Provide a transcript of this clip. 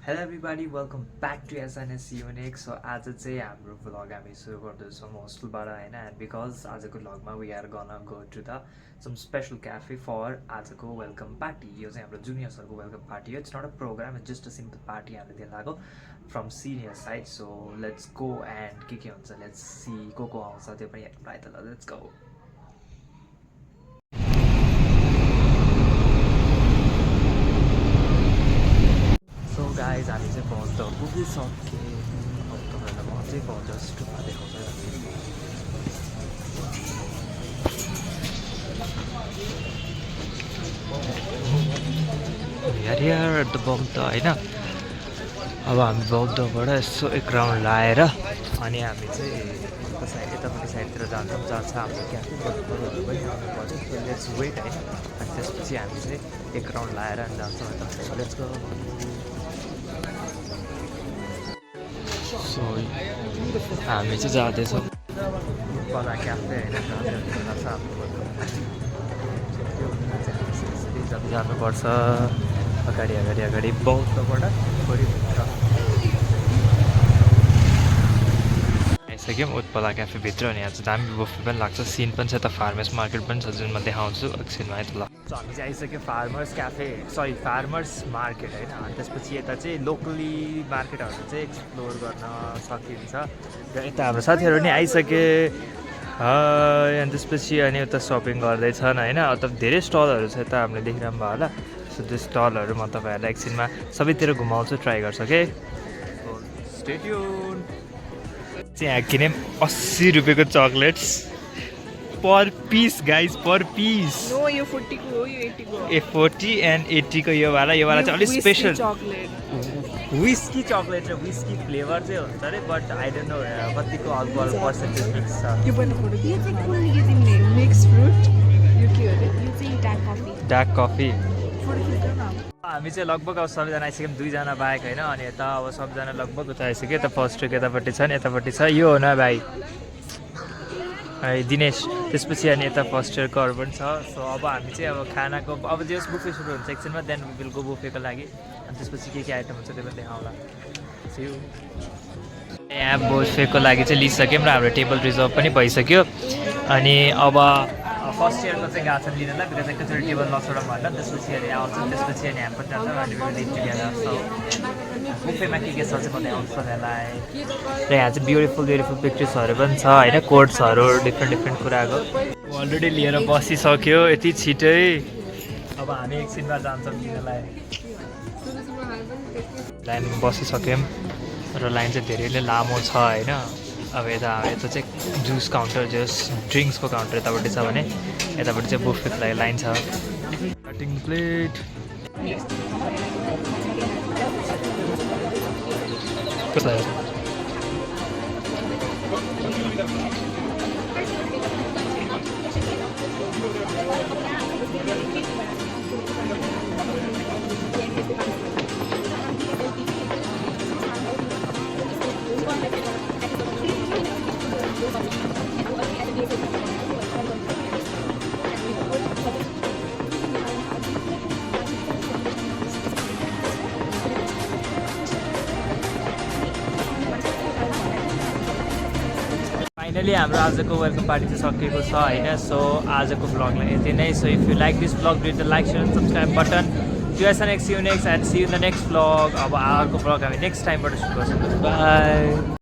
Hello everybody, welcome back to SNS Unique. So आज चाहिँ हाम्रो vlog हामी सुरु गर्दैछौँ होस्टेलबाट हैन, and because आजको vlogमा we are gonna go to the some special cafe for आजको welcome party. यो चाहिँ हाम्रो juniors-हरुको welcome party हो. It's not a program, it's just a simple party हामीले दिएर लागो from senior side. So let's go and के हुन्छ, let's see को आउँछ त्यो पनि हेर्नु त ल. Let's go. So guys, हामी चाहिँ पहुँच त पुगिसके अब तपाईँहरूलाई म चाहिँ जस्ट देखाउँछ यार द बम त होइन. अब हामी बौद्धबाट यसो एक राउन्ड लाएर अनि हामी चाहिँ अर्को साइड यतापट्टि साइडतिर जान्छौँ जहाँ छ हाम्रो क्याफे बटहरू पनि आउनुपर्छ. सो लेट्स वेट होइन. अनि त्यसपछि हामी चाहिँ एक राउन्ड लाएर अनि जान्छौँ यता. Let's go. सो हामी चाहिँ जाँदैछौँ पला क्याफे होइन. जानुपर्छ अगाडि अगाडि अगाडि बौद्धबाट थोरै भित्र आइसक्यौँ उत्पला क्याफेभित्र. अनि यहाँ चाहिँ दामी बफे पनि लाग्छ. सिन पनि छ, यता फार्मर्स मार्केट पनि छ जुन म देखाउँछु एकछिनमा है त ल. सो हामी चाहिँ आइसक्यो फार्मर्स क्याफे फार्मर्स मार्केट होइन. अनि त्यसपछि यता चाहिँ लोकली मार्केटहरू चाहिँ एक्सप्लोर गर्न सकिन्छ. र यता हाम्रो साथीहरू नि आइसके. अनि त्यसपछि अनि उता सपिङ गर्दैछन् होइन. त धेरै स्टलहरू छ यता हामीले देखिरहनु भयो होला. सो त्यो स्टलहरू म तपाईँहरूलाई एकछिनमा सबैतिर घुमाउँछु, ट्राई गर्छु के. Stay tune. चाहिँ यहाँ किने 80 रुपियाँको चक्लेट्स पर पिस गाइज, पर पिस. नो यो 40 को हो, यो 80 को. ए 40 एन्ड 80 को यो वाला चाहिँ अलिक स्पेसल विस्की चक्लेट र विस्की फ्लेभर चाहिँ हुन्छ अरे. बट आई डोन्ट नो कतिको अल्कोहल पर्सेन्टेज मिक्स छ. यो पनि फोटो यो चाहिँ कुन यो तिमीले मिक्स फ्रुट यो के हो रे? यो चाहिँ डार्क कफी. फोटो खिच्नु न. हामी चाहिँ लगभग अब सबैजना आइसक्यौँ, 2 जना बाहेक होइन. अनि यता अब सबजना लगभग उता आइसक्यो. यता फर्स्ट ट्रेक यतापट्टि छ नि, यतापट्टि छ यो हो न भाइ दिनेश. त्यसपछि अनि यता फर्स्ट इयरकोहरू पनि छ. सो अब हामी चाहिँ अब खानाको अब जस बुफे सुरु हुन्छ एकछिनमा. देन विल गो बुफेको लागि. अनि त्यसपछि के आइटम हुन्छ त्यो पनि देखाउँला. यहाँ बुफेको लागि चाहिँ लिइसक्यौँ र हाम्रो टेबल रिजर्भ पनि भइसक्यो. अनि अब फर्स्ट इयरको चाहिँ गएको छ लिनलाई, बिकज एकैचोटि टेबल नछोडौँ भनेर. त्यसपछि अनि आउँछ, त्यसपछि अनि हामी पनि जान्छ. अनि बुफेमा के छ चाहिँ म देखाउँछु तपाईँलाई. र यहाँ चाहिँ ब्युटिफुल पिक्चर्सहरू पनि छ होइन, कोट्सहरू डिफ्रेन्ट कुराको अलरेडी लिएर बसिसक्यो यति छिटै. अब हामी एकछिनमा जान्छौँ लिनलाई. लाइनमा बसिसक्यौँ र लाइन चाहिँ धेरै नै लामो छ होइन. अब यता चाहिँ जुस काउन्टर, ड्रिङ्क्सको काउन्टर यतापट्टि छ भने यतापट्टि चाहिँ बुफेको लागि लाइन छ. कटिङ प्लेट फाइनली हाम्रो आजको वेलकम पार्टी चाहिँ सकिएको छ होइन. सो आजको ब्लगलाई यति नै. So if you like this blog do the like share and subscribe button. To SNX Unix and see you in the next blog. अब अर्को ब्लग हामी नेक्स्ट टाइमबाट सुरु गर्छौँ. बाई.